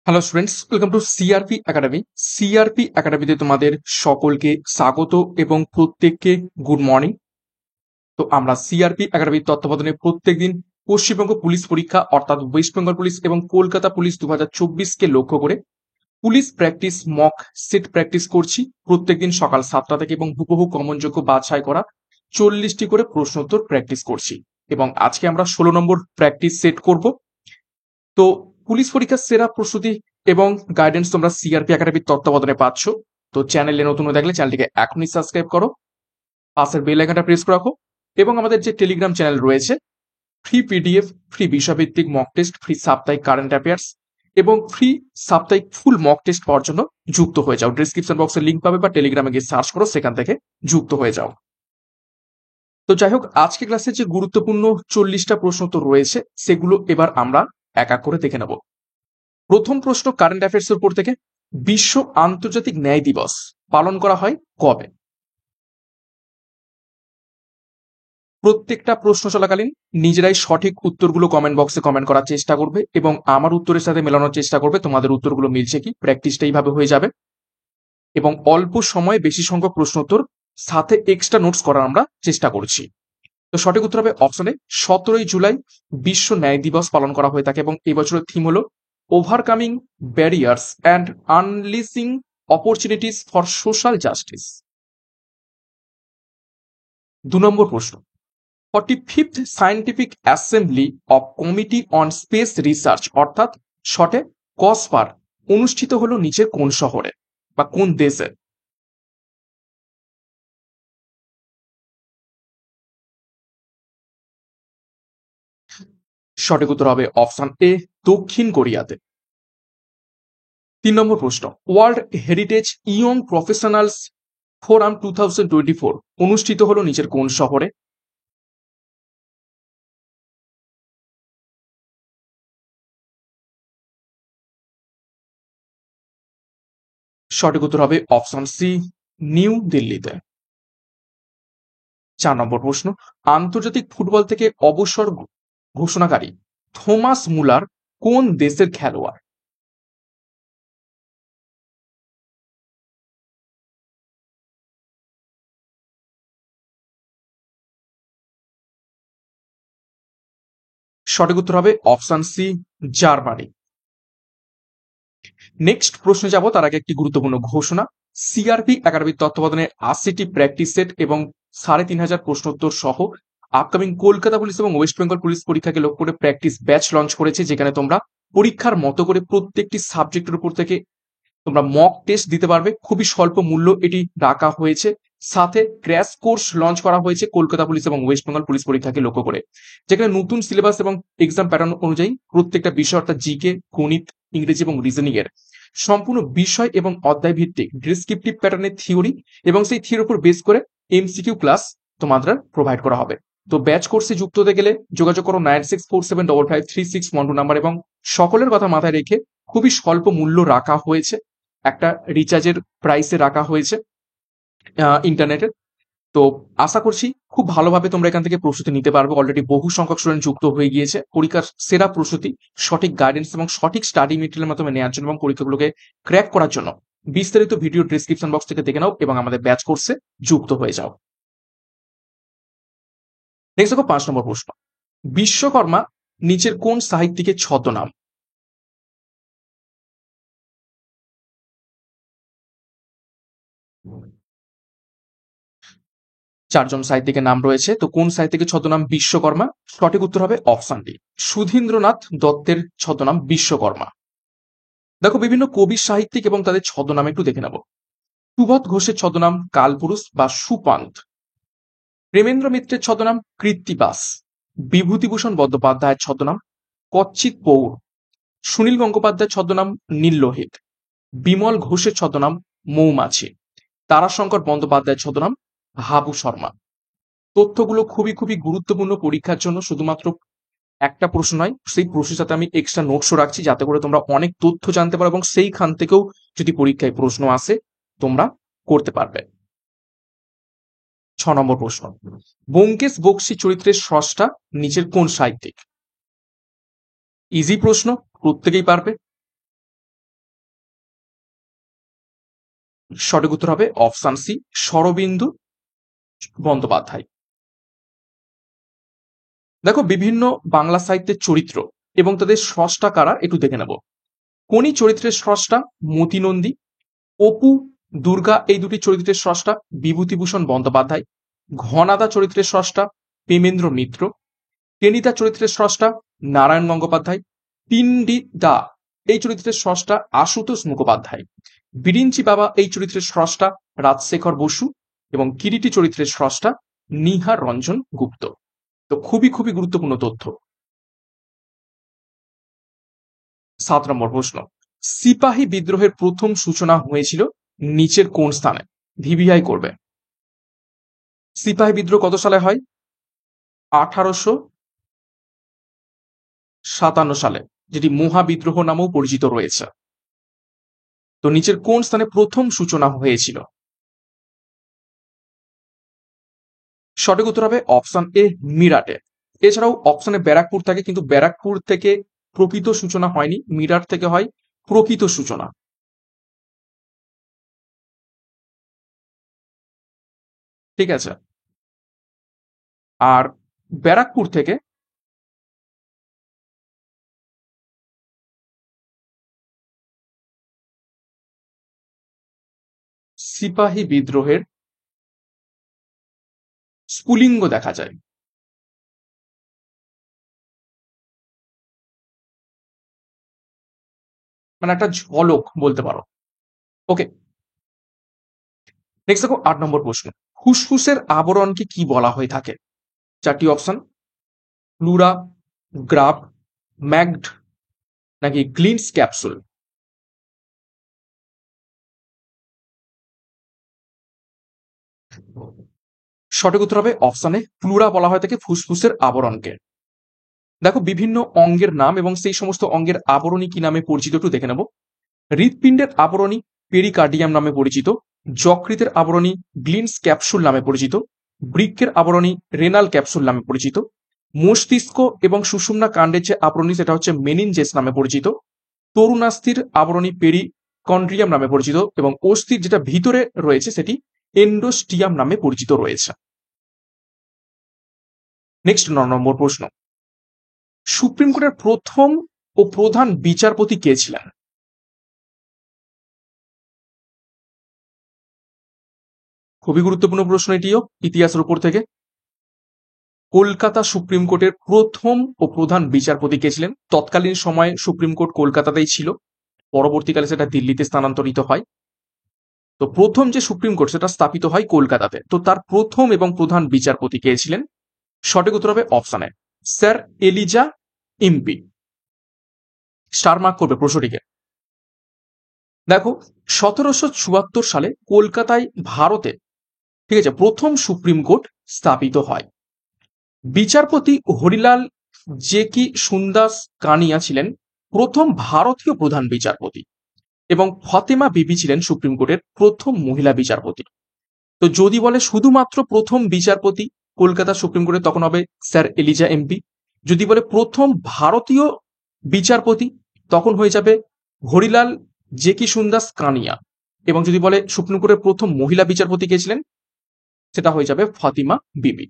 Hello students, welcome to CRP academy. CRP একাডেমিতে তোমাদের সকলকে স্বাগত এবং প্রত্যেককে গুড মর্নিং। তো আমরা সিআরপি একাডেমির তত্ত্বাবধানে প্রত্যেকদিন পশ্চিমবঙ্গ পুলিশ পরীক্ষা অর্থাৎ ওয়েস্ট বেঙ্গল পুলিশ এবং কলকাতা পুলিশ 2024কে লক্ষ্য করে police practice mock set practice করছি প্রত্যেকদিন সকাল 7টা থেকে, এবং হুবহু কমনযোগ্য বাছাই করা 40টি করে প্রশ্নোত্তর প্র্যাকটিস করছি। এবং আজকে আমরা 16 নম্বর প্র্যাকটিস সেট করব। তো পুলিশ পরীক্ষার সেরা প্রস্তুতি এবং গাইডেন্স তোমরা সিআরপি একাডেমির তত্ত্বাবধানে পাচ্ছ। তো চ্যানেলে নতুন হয়ে থাকলে চ্যানেলটিকে এখনই সাবস্ক্রাইব করো, পাশের বেল আইকনটা প্রেস করে রাখো, এবং আমাদের যে টেলিগ্রাম চ্যানেল রয়েছে, ফ্রি পিডিএফ, ফ্রি বিষয়ভিত্তিক মক টেস্ট, ফ্রি সাপ্তাহিক কারেন্ট অ্যাফেয়ার্স এবং ফ্রি সাপ্তাহিক ফুল মক টেস্ট পাওয়ার জন্য যুক্ত হয়ে যাও। ডিসক্রিপশন বক্সে লিঙ্ক পাবে বা টেলিগ্রামে গিয়ে সার্চ করো, সেখান থেকে যুক্ত হয়ে যাও। তো যাই হোক, আজকে ক্লাসে যে গুরুত্বপূর্ণ 40টা প্রশ্ন তো রয়েছে, সেগুলো এবার আমরা এক এক করে দেখে নেব। প্রথম প্রশ্ন কারেন্ট অ্যাফেয়ার্স এর উপর থেকে, বিশ্ব আন্তর্জাতিক ন্যায় দিবস পালন করা হয় কবে? প্রত্যেকটা প্রশ্ন চলাকালীন নিজেরাই সঠিক উত্তরগুলো কমেন্ট বক্সে কমেন্ট করার চেষ্টা করবে এবং আমার উত্তরের সাথে মেলানোর চেষ্টা করবে তোমাদের উত্তরগুলো মিলছে কি। প্র্যাকটিসটা এইভাবে হয়ে যাবে এবং অল্প সময়ে বেশি সংখ্যক প্রশ্ন উত্তর সাথে এক্সট্রা নোটস করার আমরা চেষ্টা করছি। তো সঠিক উত্তর হবে অপশনে 17ই জুলাই বিশ্ব ন্যায় দিবস পালন করা হয়ে থাকে এবং এবছরের থিম হলো overcoming barriers and unleashing opportunities for social justice. 2 নম্বর প্রশ্ন, 45th scientific assembly of committee on space research অর্থাৎ শর্টে কসপার অনুষ্ঠিত হলো নিচের কোন শহরে বা কোন দেশে? সঠিক উত্তর হবে অপশন এ, দক্ষিণ কোরিয়াতে। 3 নম্বর প্রশ্ন, world heritage young professionals forum 2024 অনুষ্ঠিত হলো নিচের কোন শহরে? সঠিক উত্তর হবে অপশন সি, নিউ দিল্লিতে। 4 নম্বর প্রশ্ন, আন্তর্জাতিক ফুটবল থেকে অবসর ঘোষণাকারী থমাস মুলার কোন দেশের খেলোয়াড়? সঠিক উত্তর হবে অপশন সি, জার্মানি। নেক্সট প্রশ্নে যাব তার আগে একটি গুরুত্বপূর্ণ ঘোষণা। সিআরপি একাডেমির তত্ত্বাবধানে 80টি প্র্যাকটিস সেট এবং 3500 প্রশ্নোত্তর সহ আপকামিং কলকাতা পুলিশ এবং ওয়েস্ট বেঙ্গল পুলিশ পরীক্ষাকে লক্ষ্য করে প্র্যাকটিস ব্যাচ লঞ্চ করেছে, যেখানে তোমরা পরীক্ষার মতো করে প্রত্যেকটি সাবজেক্টের উপর থেকে তোমরা মক টেস্ট দিতে পারবে। খুবই স্বল্প মূল্য এটি রাখা হয়েছে। সাথে ক্র্যাশ কোর্স লঞ্চ করা হয়েছে কলকাতা পুলিশ এবং ওয়েস্ট বেঙ্গল পুলিশ পরীক্ষাকে লক্ষ্য করে, যেখানে নতুন সিলেবাস এবং এক্সাম প্যাটার্ন অনুযায়ী প্রত্যেকটা বিষয় অর্থাৎ জিকে, গণিত, ইংরেজি এবং রিজনিং এর সম্পূর্ণ বিষয় এবং অধ্যায় ভিত্তিক ডেসক্রিপটিভ প্যাটার্নের থিওরি এবং সেই থিওরির উপর বেস করে এমসিকিউ ক্লাস তোমাদের প্রোভাইড করা হবে। তো ব্যাচ কোর্সে যুক্ত হতে গেলে যোগাযোগ করো 9647553612 নাম্বার, এবং সকলের কথা মাথায় রেখে খুবই স্বল্প মূল্য রাখা হয়েছে, একটা রিচার্জের প্রাইসে রাখা হয়েছে ইন্টারনেটের। তো আশা করছি খুব ভালোভাবে তোমরা এখান থেকে প্রস্তুতি নিতে পারবে। অলরেডি বহু সংখ্যক স্টুডেন্ট যুক্ত হয়ে গিয়েছে পরীক্ষার সেরা প্রস্তুতি, সঠিক গাইডেন্স এবং সঠিক স্টাডি মেটেরিয়ালের মাধ্যমে নেওয়ার জন্য এবং পরীক্ষাগুলোকে ক্র্যাক করার জন্য। বিস্তারিত ভিডিও ডিসক্রিপশন বক্স থেকে দেখে নাও এবং আমাদের ব্যাচ কোর্সে যুক্ত হয়ে যাও। নেক্সট দেখো 5 নম্বর প্রশ্ন, বিশ্বকর্মা নিচের কোন সাহিত্যিকের ছদ্মনাম? চারজন সাহিত্যিকের নাম রয়েছে, তো কোন সাহিত্যিকের ছদ্মনাম বিশ্বকর্মা? সঠিক উত্তর হবে অপশন ডি, সুধীন্দ্রনাথ দত্তের ছদ্মনাম বিশ্বকর্মা। দেখো বিভিন্ন কবি সাহিত্যিক এবং তাদের ছদ্মনাম একটু দেখে নেব। সুবোধ ঘোষের ছদ্মনাম কালপুরুষ বা সুপান্ত। প্রেমেন্দ্র মিত্রের ছদ্মনাম কৃত্তিবাস। বিভূতিভূষণ বন্দ্যোপাধ্যায়ের ছদ্মনাম কচ্ছিৎ পৌর। সুনীল গঙ্গোপাধ্যায়ের ছদ্মনাম নীললোহিত। বিমল ঘোষের ছদ্মনাম মৌমাছি। তারাশঙ্কর বন্দ্যোপাধ্যায়ের ছদ্মনাম হাবু শর্মা। তথ্যগুলো খুবই খুবই গুরুত্বপূর্ণ পরীক্ষার জন্য, শুধুমাত্র একটা প্রশ্ন নয়, সেই প্রশ্নের সাথে আমি এক্সট্রা নোটসও রাখছি, যাতে করে তোমরা অনেক তথ্য জানতে পারো এবং সেইখান থেকেও যদি পরীক্ষায় প্রশ্ন আসে তোমরা করতে পারবে। 6 নম্বর প্রশ্ন, ব্যোমকেশ বক্সী চরিত্রের স্রষ্টা নিচের কোন সাহিত্যিক? ইজি প্রশ্ন, প্রত্যেকেই পারবে। সঠিক উত্তর হবে অপশন সি, শরদিন্দু বন্দ্যোপাধ্যায়। দেখো বিভিন্ন বাংলা সাহিত্যের চরিত্র এবং তাদের স্রষ্টা কারা একটু দেখে নেব। কোনি চরিত্রের স্রষ্টা মতি নন্দী, অপু দুর্গা এই দুটি চরিত্রের স্রষ্টা বিভূতিভূষণ বন্দ্যোপাধ্যায়, ঘনাদা চরিত্রের স্রষ্টা প্রেমেন্দ্র মিত্র, টেনিদা চরিত্রের স্রষ্টা নারায়ণ গঙ্গোপাধ্যায়, পিন্ডি দা এই চরিত্রের স্রষ্টা আশুতোষ মুখোপাধ্যায়, বিরিঞ্চি বাবা এই চরিত্রের স্রষ্টা রাজশেখর বসু এবং কিরিটি চরিত্রের স্রষ্টা নিহার রঞ্জন গুপ্ত। তো খুবই খুবই গুরুত্বপূর্ণ তথ্য। 7 নম্বর প্রশ্ন, সিপাহী বিদ্রোহের প্রথম সূচনা হয়েছিল নিচের কোন স্থানে? ভিভিআই করবে। সিপাহী বিদ্রোহ কত সালে হয়? 1857 সালে, যেটি মহাবিদ্রোহ নামেও পরিচিত রয়েছে। তো নিচের কোন স্থানে প্রথম সূচনা হয়েছিল? সঠিক উত্তর হবে অপশন এ, মিরাটে। এছাড়াও অপশনে ব্যারাকপুর থাকে, কিন্তু ব্যারাকপুর থেকে প্রকৃত সূচনা হয়নি, মিরাট থেকে হয় প্রকৃত সূচনা। ঠিক আছে, আর ব্যারাকপুর থেকে সিপাহী বিদ্রোহের স্ফুলিঙ্গ দেখা যায়। মানে একটা ঝলক বলতে পারো। ওকে, নেক্সট দেখো 8 নম্বর প্রশ্ন, ফুসফুসের আবরণকে কি বলা হয়ে থাকে? চারটি অপশন, প্লুরা, গ্রাফ, ম্যাগড নাকি গ্লিন্স ক্যাপসুল। সঠিক উত্তর হবে অপশনে প্লুরা বলা হয় থাকে ফুসফুসের আবরণকে। দেখো বিভিন্ন অঙ্গের নাম এবং সেই সমস্ত অঙ্গের আবরণী কি নামে পরিচিত একটু দেখে নেব। হৃৎপিণ্ডের আবরণী পেরিকার্ডিয়াম নামে পরিচিত, যকৃতের আবরণী গ্লিন্স ক্যাপসুল নামে পরিচিত, বৃক্কের আবরণী রেনাল ক্যাপসুল নামে পরিচিত, মস্তিষ্ক এবং সুষুম্না কাণ্ডের যে আবরণী সেটা হচ্ছে মেনিনজেস নামে পরিচিত, তরুণাস্থির আবরণী পেরিকন্ড্রিয়াম নামে পরিচিত এবং অস্থির যেটা ভিতরে রয়েছে সেটি এন্ডোস্টিয়াম নামে পরিচিত রয়েছে। নেক্সট 9 নম্বর প্রশ্ন, সুপ্রিম কোর্টের প্রথম ও প্রধান বিচারপতি কে ছিলেন? খুবই গুরুত্বপূর্ণ প্রশ্ন এটিও, ইতিহাসের উপর থেকে। কলকাতা সুপ্রিম কোর্টের প্রথম ও প্রধান বিচারপতি কে ছিলেন? তৎকালীন সময়ে সুপ্রিম কোর্ট কলকাতাতেই ছিল, পরবর্তীকালে সেটা দিল্লিতে স্থানান্তরিত হয়। তো প্রথম যে সুপ্রিম কোর্ট সেটা স্থাপিত হয় কলকাতাতে। তো তার প্রথম এবং প্রধান বিচারপতি কে ছিলেন? সঠিক উত্তর হবে অপশনে স্যার এলিজা ইম্পি। স্টার মার্ক করবে প্রশ্নটিকে। দেখো 1774 সালে কলকাতায় ভারতে, ঠিক আছে, প্রথম সুপ্রিম কোর্ট স্থাপিত হয়। বিচারপতি হরিলাল জেকি সুন্দাস কানিয়া ছিলেন প্রথম ভারতীয় প্রধান বিচারপতি এবং ফতেমা বিবি ছিলেন সুপ্রিম কোর্টের প্রথম মহিলা বিচারপতি। তো যদি বলে শুধুমাত্র প্রথম বিচারপতি কলকাতা সুপ্রিম কোর্টে তখন হবে স্যার এলিজা এমপি। যদি বলে প্রথম ভারতীয় বিচারপতি তখন হয়ে যাবে হরিলাল জেকি সুন্দাস কানিয়া। এবং যদি বলে সুপ্রিম কোর্টের প্রথম মহিলা বিচারপতি কে ছিলেন সেটা হয়ে যাবে ফাতিমা বিবি।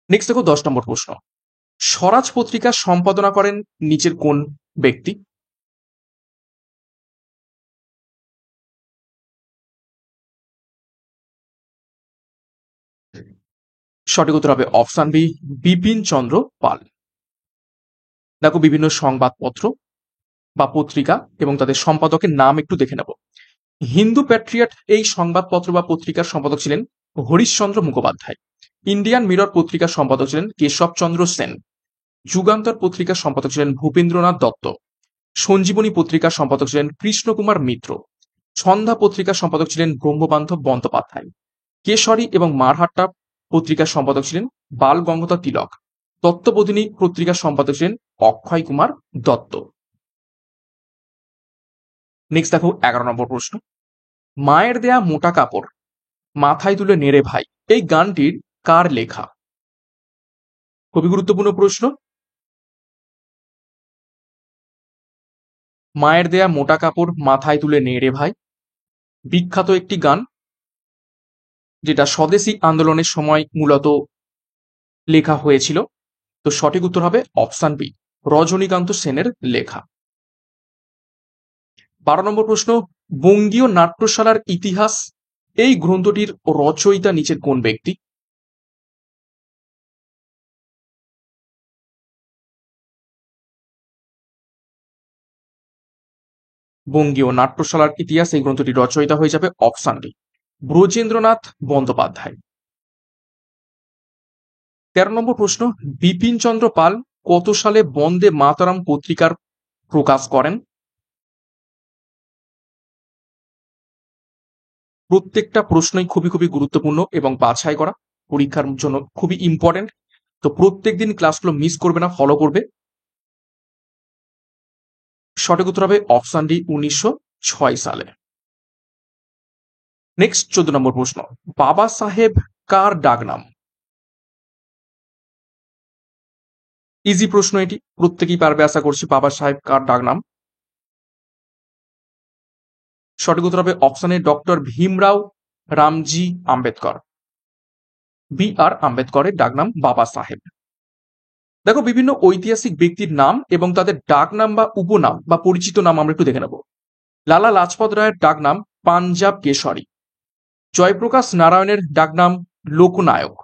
নেক্সট দেখো 10 নম্বর প্রশ্ন, স্বরাজ পত্রিকা সম্পাদনা করেন নিচের কোন ব্যক্তি? সঠিক উত্তর হবে অপশন বি, বিপিন চন্দ্র পাল। দেখো বিভিন্ন সংবাদপত্র বা পত্রিকা এবং তাদের সম্পাদকের নাম একটু দেখে নেব। হিন্দু প্যাট্রিয়ট এই সংবাদপত্র বা পত্রিকার সম্পাদক ছিলেন হরিশচন্দ্র মুখোপাধ্যায়। ইন্ডিয়ান মিরর পত্রিকার সম্পাদক ছিলেন কেশবচন্দ্র সেন। যুগান্তর পত্রিকার সম্পাদক ছিলেন ভূপেন্দ্রনাথ দত্ত। সঞ্জীবনী পত্রিকার সম্পাদক ছিলেন কৃষ্ণকুমার মিত্র। সন্ধ্যা পত্রিকার সম্পাদক ছিলেন ব্রহ্মবান্ধব বন্দ্যোপাধ্যায়। কেশরী এবং মারহাট্টা পত্রিকার সম্পাদক ছিলেন বাল গঙ্গাধর তিলক। তত্ত্ববোধিনী পত্রিকার সম্পাদক ছিলেন অক্ষয় কুমার দত্ত। নেক্সট দেখো 11 নম্বর প্রশ্ন, মায়ের দেয়া মোটা কাপড় মাথায় তুলে নেড়ে ভাই এই গানটির কার লেখা? খুবই গুরুত্বপূর্ণ প্রশ্ন। মায়ের দেয়া মোটা কাপড় মাথায় তুলে নে রে ভাই বিখ্যাত একটি গান, যেটা স্বদেশী আন্দোলনের সময় মূলত লেখা হয়েছিল। তো সঠিক উত্তর হবে অপশন বি, রজনীকান্ত সেনের লেখা। 12 নম্বর প্রশ্ন, বঙ্গীয় নাট্যশালার ইতিহাস এই গ্রন্থটির রচয়িতা নিচের কোন ব্যক্তি? বঙ্গীয় নাট্যশালার ইতিহাস এই গ্রন্থটির রচয়িতা হয়ে যাবে অপশন ডি, ব্রজেন্দ্রনাথ বন্দ্যোপাধ্যায়। 13 নম্বর প্রশ্ন, বিপিনচন্দ্র পাল কত সালে বন্দে মাতরম পত্রিকার প্রকাশ করেন? প্রত্যেকটা প্রশ্নই খুবই খুবই গুরুত্বপূর্ণ এবং বাছাই করা, পরীক্ষার জন্য খুবই ইম্পর্টেন্ট। তো প্রত্যেকদিন ক্লাসগুলো মিস করবে না, ফলো করবে। সঠিক উত্তর হবে অপশন ডি, 1906 সালে। নেক্সট 14 নম্বর প্রশ্ন, বাবা সাহেব কার ডাকনাম? ইজি প্রশ্ন এটি, প্রত্যেকেই পারবে আশা করছি। বাবা সাহেব কার ডাকনাম? সঠিক উত্তর হবে option A, doctor Bhimrao Ramji Ambedkar. B R আম্বেদকরের ডাকনাম বাবা সাহেব। দেখো, বিভিন্ন ঐতিহাসিক ব্যক্তির নাম এবং তাদের ডাকনাম বা উপনাম বা পরিচিত নাম আমরা একটু দেখে নেব। লালা লাজপত রায়ের ডাকনাম পাঞ্জাব কেশরী। জয়প্রকাশ নারায়ণের ডাকনাম লোকনায়ক।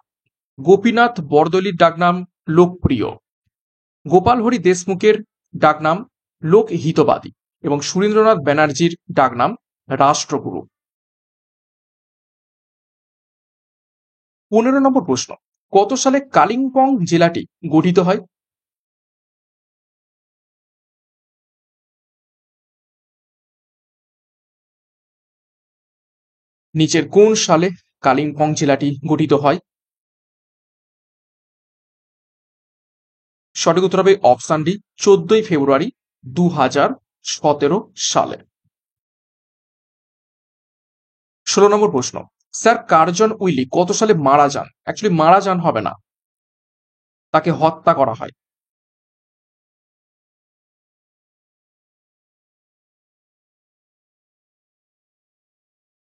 গোপীনাথ বরদলির ডাকনাম লোকপ্রিয়। গোপাল হরি দেশমুখের ডাকনাম লোকহিতবাদী এবং সুরেন্দ্রনাথ ব্যানার্জির ডাকনাম রাষ্ট্রগুরু। 15 নম্বর প্রশ্ন, কত সালে কালিম্পং জেলাটি গঠিত হয়? নিচের কোন সালে কালিম্পং জেলাটি গঠিত হয়? সঠিক উত্তর হবে অপশন ডি, 14 ফেব্রুয়ারি 2017 সালে। 16 নম্বর প্রশ্ন, স্যার কার্জন উইলি কত সালে মারা যান? অ্যাকচুয়ালি মারা যান হবে না, তাকে হত্যা করা হয়।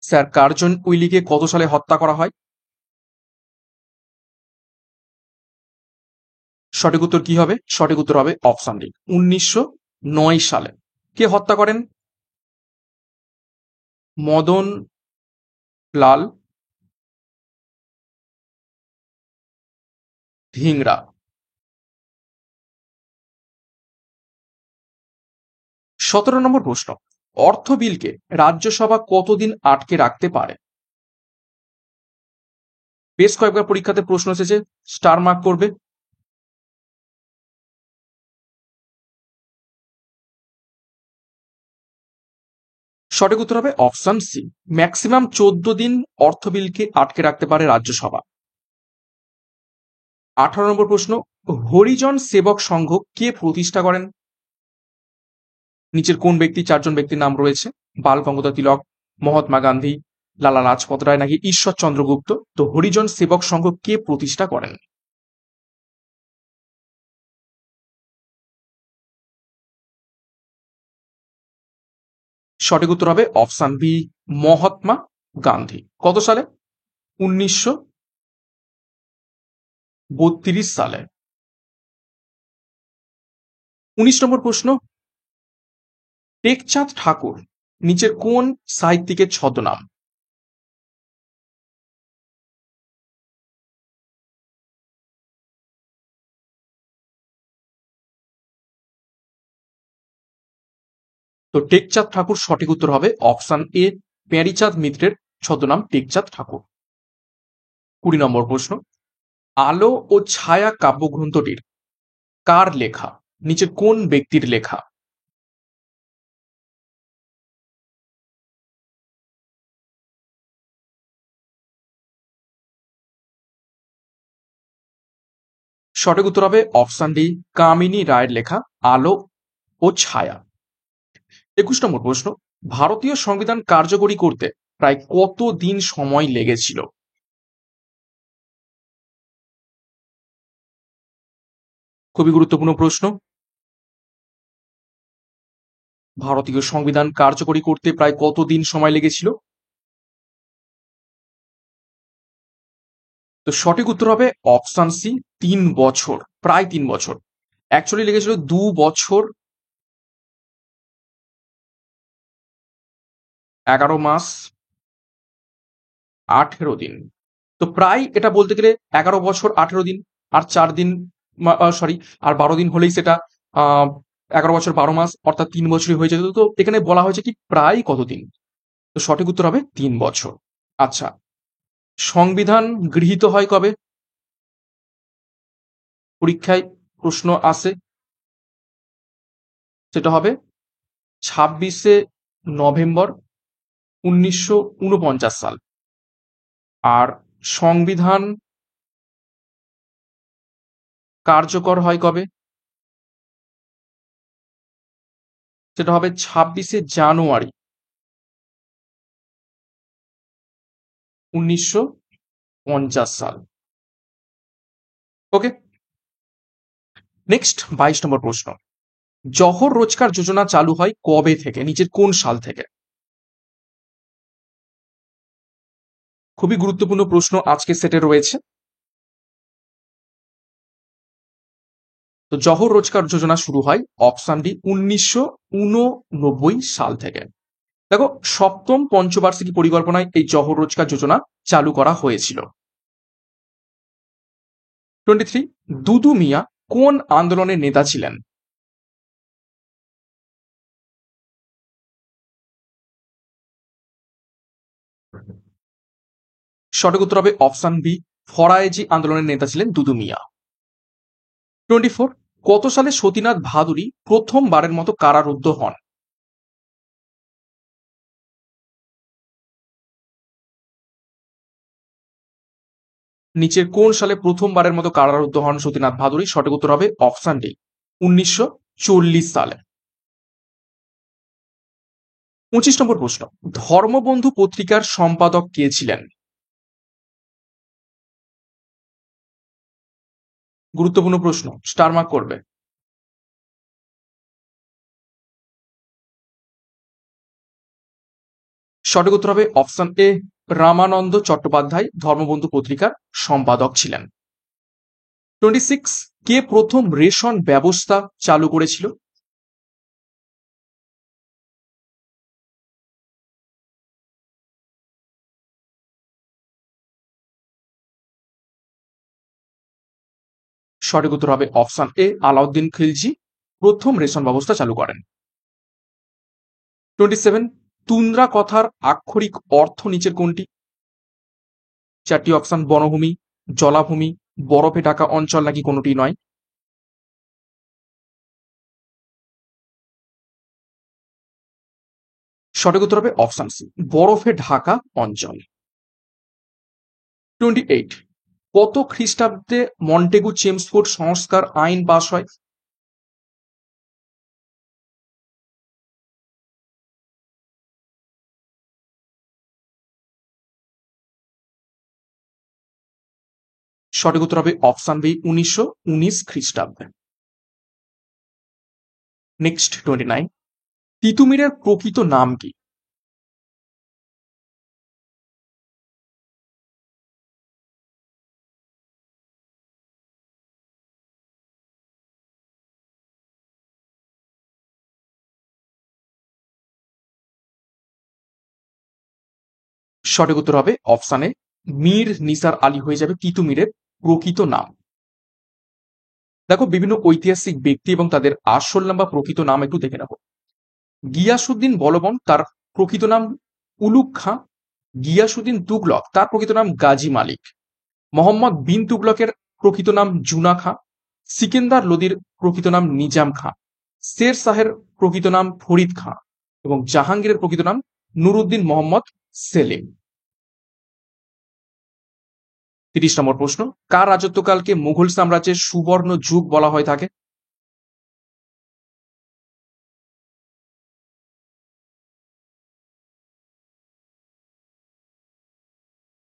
স্যার কার্জন উইলিকে কত সালে হত্যা করা হয়? সঠিক উত্তর কি হবে? সঠিক উত্তর হবে অপশন ডি, 1909 সালে। কে হত্যা করেন? মদন লাল ধিংরা। 17 নম্বর প্রশ্ন, অর্থ বিলকে রাজ্যসভা কতদিন আটকে রাখতে পারে? বেশ কয়েকবার পরীক্ষাতে প্রশ্ন এসেছে, স্টার মার্ক করবে। সঠিক উত্তর হবে অপশন সি, ম্যাক্সিমাম 14 দিন অর্থ বিলকে আটকে রাখতে পারে রাজ্যসভা। 18 নম্বর প্রশ্ন, হরিজন সেবক সংঘ কে প্রতিষ্ঠা করেন? নিচের কোন ব্যক্তি? 4জন ব্যক্তির নাম রয়েছে, বাল গঙ্গাধর তিলক, মহাত্মা গান্ধী, লালা লাজপত রায় নাকি ঈশ্বরচন্দ্র গুপ্ত। তো হরিজন সেবক সংঘ কে প্রতিষ্ঠা করেন? সঠিক উত্তর হবে অপশন বি, মহাত্মা গান্ধী। কত সালে? 1932 সালে। 19 নম্বর প্রশ্ন, টেকচাঁদ ঠাকুর নিচের কোন সাহিত্যিকের ছদ্মনাম? তো টেকচাঁদ ঠাকুর সঠিক উত্তর হবে অপশন এ, প্যারীচাঁদ মিত্রের ছদ্মনাম টেকচাঁদ ঠাকুর। 20 নম্বর প্রশ্ন, আলো ও ছায়া কাব্যগ্রন্থটির কার লেখা? নিচের কোন ব্যক্তির লেখা? সঠিক উত্তর হবে অপশন ডি, কামিনী রায়ের লেখা আলো ও ছায়া। 21 নম্বর প্রশ্ন, ভারতীয় সংবিধান কার্যকরী করতে প্রায় কত দিন সময় লেগেছিল? খুবই গুরুত্বপূর্ণ প্রশ্ন। ভারতীয় সংবিধান কার্যকরী করতে প্রায় কতদিন সময় লেগেছিল? তো সঠিক উত্তর হবে অপশন সি, 3 বছর, প্রায় 3 বছর। অ্যাকচুয়ালি লেগেছিল 2 বছর 11 মাস 18 দিন। তো প্রায় এটা বলতে গেলে 11 বছর 18 দিন আর 4 দিন, সরি, আর 12 দিন হলেই সেটা 11 বছর 12 মাস, অর্থাৎ 3 বছরই হয়ে যেত। তো এখানে বলা হয়েছে কি প্রায় কতদিন। তো সঠিক উত্তর হবে 3 বছর। আচ্ছা, সংবিধান গৃহীত হয় কবে? পরীক্ষায় প্রশ্ন আসে। সেটা হবে 26শে নভেম্বর 1949 সাল। আর সংবিধান কার্যকর হয় কবে? সেটা হবে 26শে জানুয়ারি 1950 সাল। ওকে, নেক্সট 22 নম্বর প্রশ্ন। জওহর রোজগার যোজনা চালু হয় কবে থেকে, নিচের কোন সাল থেকে? খুবই গুরুত্বপূর্ণ প্রশ্ন আজকে সেটে রয়েছে। তো জওহর রোজগার যোজনা শুরু হয় অপশন ডি 1989 সাল থেকে। দেখো, সপ্তম পঞ্চবার্ষিকী পরিকল্পনায় এই জওহর রোজগার যোজনা চালু করা হয়েছিল। 23, দুদু মিয়া কোন আন্দোলনের নেতা ছিলেন? সঠিক উত্তর হবে অপশন বি, ফরায়েজি আন্দোলনের নেতা ছিলেন দুদু মিয়া। 24, কত সালে সতীনাথ ভাদুড়ী প্রথমবারের মতো কারারুদ্ধ হন? নিচের কোন সালে প্রথমবারের মতো কারারুদ্ধ হন সতীনাথ ভাদুড়ী? সঠিক উত্তর হবে অপশন ডি, 1940 সালে। 25 নম্বর প্রশ্ন। ধর্মবন্ধু পত্রিকার সম্পাদক কে ছিলেন? গুরুত্বপূর্ণ প্রশ্ন, স্টার মার্ক করবে। সঠিক উত্তর হবে অপশন এ, রামানন্দ চট্টোপাধ্যায় ধর্মবন্ধু পত্রিকার সম্পাদক ছিলেন। 26, কে প্রথম রেশন ব্যবস্থা চালু করেছিল? সঠিক উত্তর হবে অপশন এ, আলাউদ্দিন খিলজি প্রথম রেশন ব্যবস্থা চালু করেন। 27, তুন্দ্রা কথার আক্ষরিক অর্থ নিচের কোনটি? চারটি অপশন, বনভূমি, জলাভূমি, বরফে ঢাকা অঞ্চল, নাকি কোনোটি নয়? সঠিক উত্তর হবে অপশন সি, বরফে ঢাকা অঞ্চল। 28, কত খ্রিস্টাব্দে মন্টেগু চেমসফোর্ড সংস্কার আইন পাস হয়? সঠিক উত্তর হবে অপশন বি, 1919 খ্রিস্টাব্দে। নেক্সট 29, তিতুমিরের প্রকৃত নাম কি? সঠিক উত্তর হবে অপশন এ, মীর নিসার আলী হয়ে যাবে তিতুমিরের প্রকৃত নাম। দেখো, বিভিন্ন ঐতিহাসিক ব্যক্তি এবং তাদের আসল নাম বা প্রকৃত নাম একটু দেখে নেবো। গিয়াসুদ্দিন বলবন, তার প্রকৃত নাম উলুগ খাঁ। গিয়াসুদ্দিন তুগলক, তার প্রকৃত নাম গাজী মালিক। মোহাম্মদ বিন তুগলকের প্রকৃত নাম জুনা খাঁ। সিকেন্দার লোদির প্রকৃত নাম নিজাম খাঁ। শের শাহের প্রকৃত নাম ফরিদ খাঁ এবং জাহাঙ্গীরের প্রকৃত নাম নুরুদ্দিন মোহাম্মদ সেলিম। 30 নম্বর প্রশ্ন, কার রাজত্বকালকে মুঘল সাম্রাজ্যের সুবর্ণ যুগ বলা হয়ে থাকে?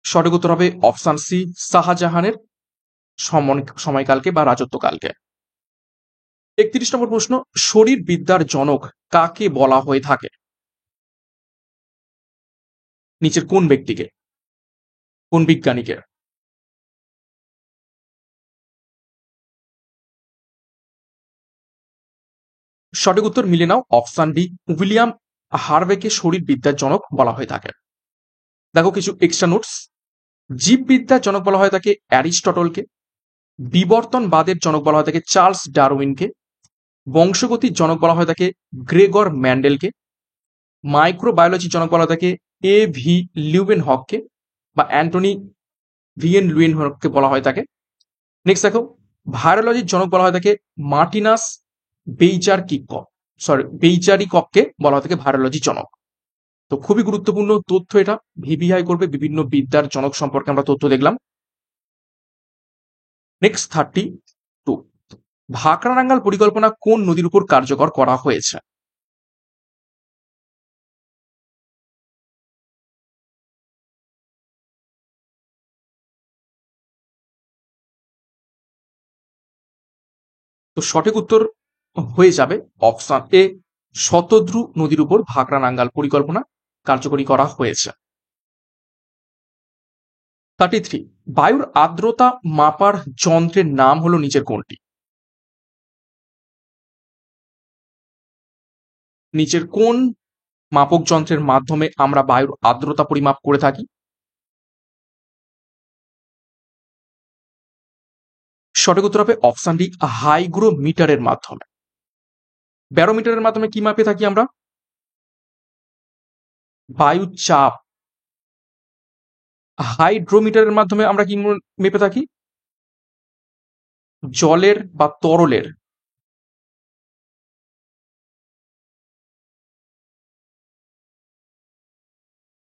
সঠিক উত্তর হবে অপশন সি, শাহজাহানের সময়কালকে বা রাজত্বকালকে। 31 নম্বর প্রশ্ন, শরীরবিদ্যার জনক কাকে বলা হয়ে থাকে? নিচের কোন ব্যক্তিকে, কোন বিজ্ঞানীকে? সঠিক উত্তর মিলে নাও, অপশন ডি, উইলিয়াম হার্ভেকে শরীরবিদ্যার জনক বলা হয়ে থাকে। দেখো কিছু এক্সট্রা নোটস। জীববিদ্যার জনক বলা হয় থাকে অ্যারিস্টটলকে, বিবর্তনবাদের জনক বলা হয় থাকে চার্লস ডারউইনকে, বংশগতির জনক বলা হয় থাকে গ্রেগর ম্যান্ডেলকে, মাইক্রোবায়োলজির জনক বলা হয় থাকে এ ভি লিউবেনহককে বা অ্যান্টনি ভিএন লুইনহককে বলা হয় থাকে। নেক্সট দেখো, ভাইরোলজির জনক বলা হয় থাকে মার্টিনাস বেইজারিককে বলা হয় থাকে ভাইরোলজির জনক। তো খুবই গুরুত্বপূর্ণ তথ্য এটা, ভিভিআই করবে, বিভিন্ন বিদ্যার জনক সম্পর্কে আমরা তথ্য দেখলাম। নেক্সট 32, ভাকরানাঙ্গাল পরিকল্পনা কোন নদীর উপর কার্যকর করা হয়েছে? তো সঠিক উত্তর হয়ে যাবে অপশন এ, শতদ্রু নদীর উপর ভাকরানাঙ্গাল পরিকল্পনা কার্যকরী করা হয়েছে। 33, বায়ুর আর্দ্রতা মাপার যন্ত্রের নাম হলো নিচের কোনটি? নিচের কোন মাপক যন্ত্রের মাধ্যমে আমরা বায়ুর আর্দ্রতা পরিমাপ করে থাকি? সঠিক উত্তর হবে অপশন ডি, হাইগ্রোমিটারের মাধ্যমে। ব্যারোমিটারের মাধ্যমে কি মাপে থাকি আমরা? বায়ুর চাপ। হাইড্রোমিটারের মাধ্যমে আমরা কি মেপে থাকি? জলের বা তরলের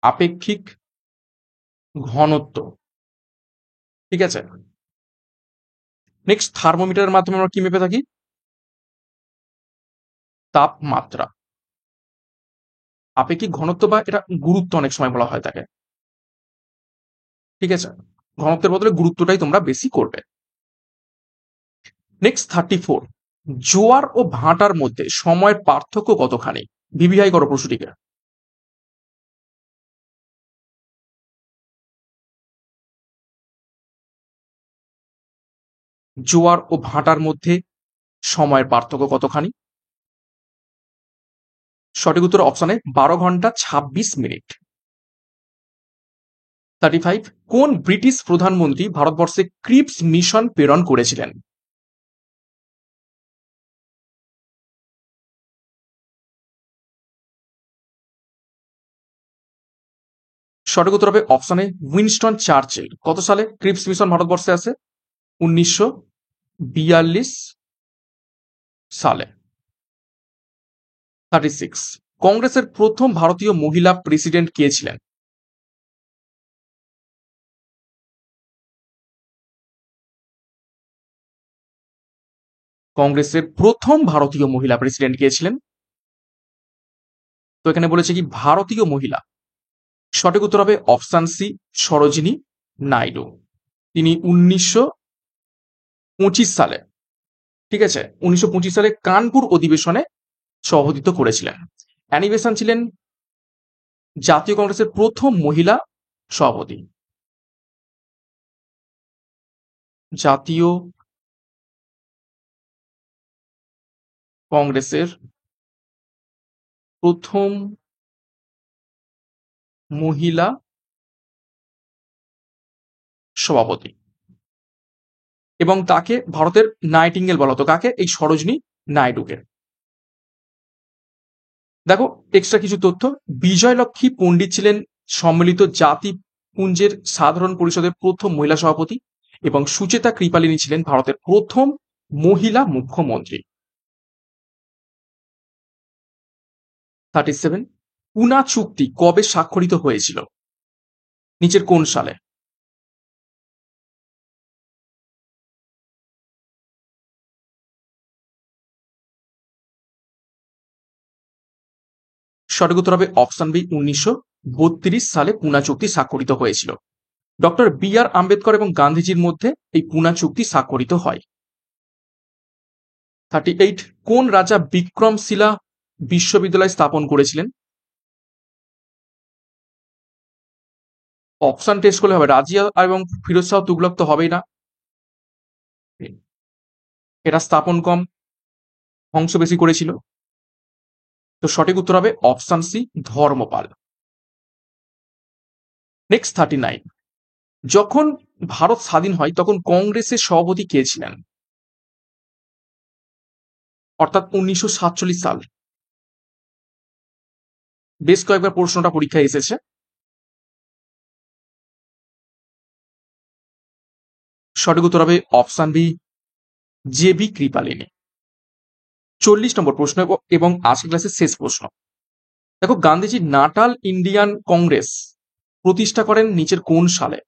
আপেক্ষিক ঘনত্ব। ঠিক আছে। নেক্সট, থার্মোমিটারের মাধ্যমে আমরা কি মেপে থাকি? তাপমাত্রা। আপেক্ষিক ঘনত্ব বা এটা গুরুত্ব অনেক সময় বলা হয় থাকে। ঠিক আছে, ঘনত্বের বদলে গুরুত্বটাই তোমরা বেশি করবে। নেক্সট 34, জোয়ার ও ভাটার মধ্যে সময়ের পার্থক্য কতখানি? ভিভিআই করো প্রশ্নটিকে। জোয়ার ও ভাটার মধ্যে সময়ের পার্থক্য কতখানি? সঠিক উত্তর অপশনে 12 ঘন্টা 26 মিনিট। 35, কোন ব্রিটিশ প্রধানমন্ত্রী ভারতবর্ষে ক্রিপস মিশন প্রেরণ করেছিলেন? সঠিক উত্তর হবে অপশনে উইনস্টন চার্চিল। কত সালে ক্রিপস মিশন ভারতবর্ষে আসে? 1942 সালে। 36, কংগ্রেসের প্রথম ভারতীয় মহিলা প্রেসিডেন্ট কে ছিলেন? কংগ্রেসের প্রথম ভারতীয় মহিলা প্রেসিডেন্ট কে ছিলেন? তো এখানে বলেছে কি ভারতীয় মহিলা। সঠিক উত্তর হবে অপশন সি, সরোজিনী নাইডু। তিনি 1925 সালে, ঠিক আছে, 1925 সালে কানপুর অধিবেশনে সভাপতিত্ব করেছিলেন। অ্যানিবেশন ছিলেন জাতীয় কংগ্রেসের প্রথম মহিলা সভাপতি। জাতীয় কংগ্রেসের প্রথম মহিলা সভাপতি, এবং তাকে ভারতের নাইটিঙ্গেল বলা হতো। কাকে? এই সরোজিনী নাইডুকে। দেখো এক্সট্রা কিছু তথ্য। বিজয়লক্ষ্মী পণ্ডিত ছিলেন সম্মিলিত জাতিপুঞ্জের সাধারণ পরিষদের প্রথম মহিলা সভাপতি, এবং সুচেতা কৃপালিনী ছিলেন ভারতের প্রথম মহিলা মুখ্যমন্ত্রী। 37, পুনা চুক্তি কবে স্বাক্ষরিত হয়েছিল? নিচের কোন সালে? সঠিক উত্তর হবে অপশন বি, 1932 সালে পুনা চুক্তি স্বাক্ষরিত হয়েছিল। ডক্টর বি আর আম্বেদকর এবং গান্ধীজির মধ্যে এই পুনা চুক্তি স্বাক্ষরিত হয়। 38 কোন রাজা বিক্রমশিলা বিশ্ববিদ্যালয় স্থাপন করেছিলেন? অপশন টেস্ট করলে হবে, রাজিয়া এবং ফিরোজ শাহ তুগলক তো হবেই না, এটা স্থাপন কম, ধ্বংস বেশি করেছিল। তো সঠিক উত্তর হবে অপশন সি, ধর্মপাল। নেক্সট 39 যখন ভারত স্বাধীন হয় তখন কংগ্রেসের সভাপতি কে ছিলেন? অর্থাৎ 1947 সাল। বেশ কয়েকবার প্রশ্নটা পরীক্ষায় এসেছে। সঠিক উত্তর হবে অপশন বি, জে.বি. কৃপালিনী। 40 নম্বর প্রশ্ন এবং আজকের ক্লাসের শেষ প্রশ্ন। দেখো, গান্ধীজি নাটাল ইন্ডিয়ান কংগ্রেস প্রতিষ্ঠা করেন নিচের কোন সালে?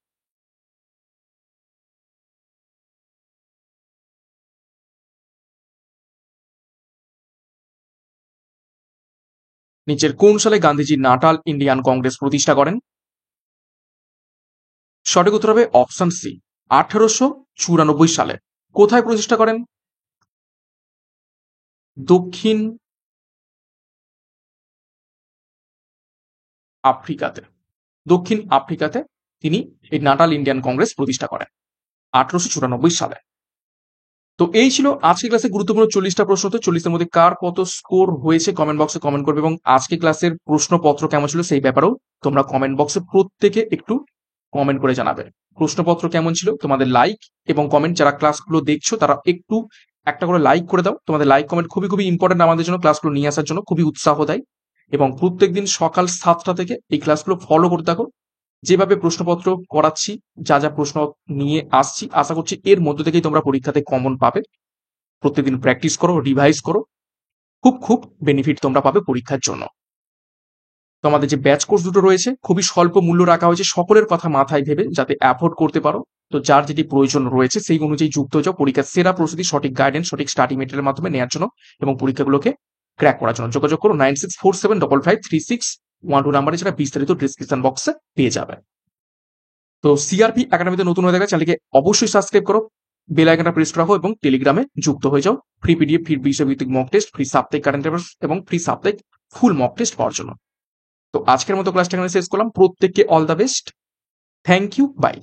নিচের কোন সালে গান্ধীজি নাটাল ইন্ডিয়ান কংগ্রেস প্রতিষ্ঠা করেন? সঠিক উত্তর হবে অপশন সি, 1894 সালে। কোথায় প্রতিষ্ঠা করেন? দক্ষিণ আফ্রিকাতে। দক্ষিণ আফ্রিকাতে তিনি এই নাটাল ইন্ডিয়ান কংগ্রেস প্রতিষ্ঠা করেন 1894 সালে। তো এই ছিল আজকে ক্লাসে গুরুত্বপূর্ণ 40টা প্রশ্ন। তো 40 এর মধ্যে কার কত স্কোর হয়েছে কমেন্ট বক্সে কমেন্ট করবে, এবং আজকে ক্লাসের প্রশ্নপত্র কেমন ছিল সেই ব্যাপারেও তোমরা কমেন্ট বক্সে প্রত্যেকে একটু কমেন্ট করে জানাবে। প্রশ্নপত্র কেমন ছিল, তোমাদের লাইক এবং কমেন্ট, যারা ক্লাসগুলো দেখছো তারা একটু একটা করে লাইক করে দাও। তোমাদের লাইক কমেন্ট খুবই খুবই ইম্পর্টেন্ট আমাদের জন্য, ক্লাসগুলো নিয়ে আসার জন্য খুবই উৎসাহ দেয়। এবং প্রত্যেকদিন সকাল 7টা থেকে এই ক্লাসগুলো ফলো করতে থাকো। যেভাবে প্রশ্নপত্র করাচ্ছি, যা যা প্রশ্ন নিয়ে আসছি, আশা করছি এর মধ্য থেকেই তোমরা পরীক্ষাতে কমন পাবে। প্রত্যেকদিন প্র্যাকটিস করো, রিভাইজ করো, খুব খুব বেনিফিট তোমরা পাবে পরীক্ষার জন্য। তোমাদের যে ব্যাচ কোর্স দুটো রয়েছে খুবই স্বল্প মূল্য রাখা হয়েছে, সকলের কথা মাথায় ভেবে যাতে অ্যাফোর্ড করতে পারো। তো যার যেটি প্রয়োজন রয়েছে সেই অনুযায়ী যুক্ত হয়ে যাও পরীক্ষার সেরা প্রস্তুতি, সঠিক গাইডেন্স, সঠিক স্টাডি মেটেরিয়ালের মাধ্যমে নেওয়ার জন্য এবং পরীক্ষাগুলোকে ক্র্যাক করার জন্য যোগাযোগ করো 9647553612 নাম্বারে, যেটা বিস্তারিত ডিসক্রিপশন বক্সে পেয়ে যাবে। তো সিআরপি একাডেমিতে নতুন হয়ে থাকে, চ্যানেলকে অবশ্যই সাবস্ক্রাইব করো, বেল আইকনটা প্রেস রাখো এবং টেলিগ্রামে যুক্ত হয়ে যাও ফ্রি পিডিএফ, ফ্রি বিষয়ভিত্তিক মক টেস্ট, ফ্রি সাপ্তাহিক কারেন্ট অ্যাফেয়ার্স এবং ফ্রি সাপ্তাহিক ফুল মক টেস্ট পাওয়ার জন্য। তো আজকের মতো ক্লাসটা এখানে শেষ করলাম। প্রত্যেককে all the best. Thank you, by.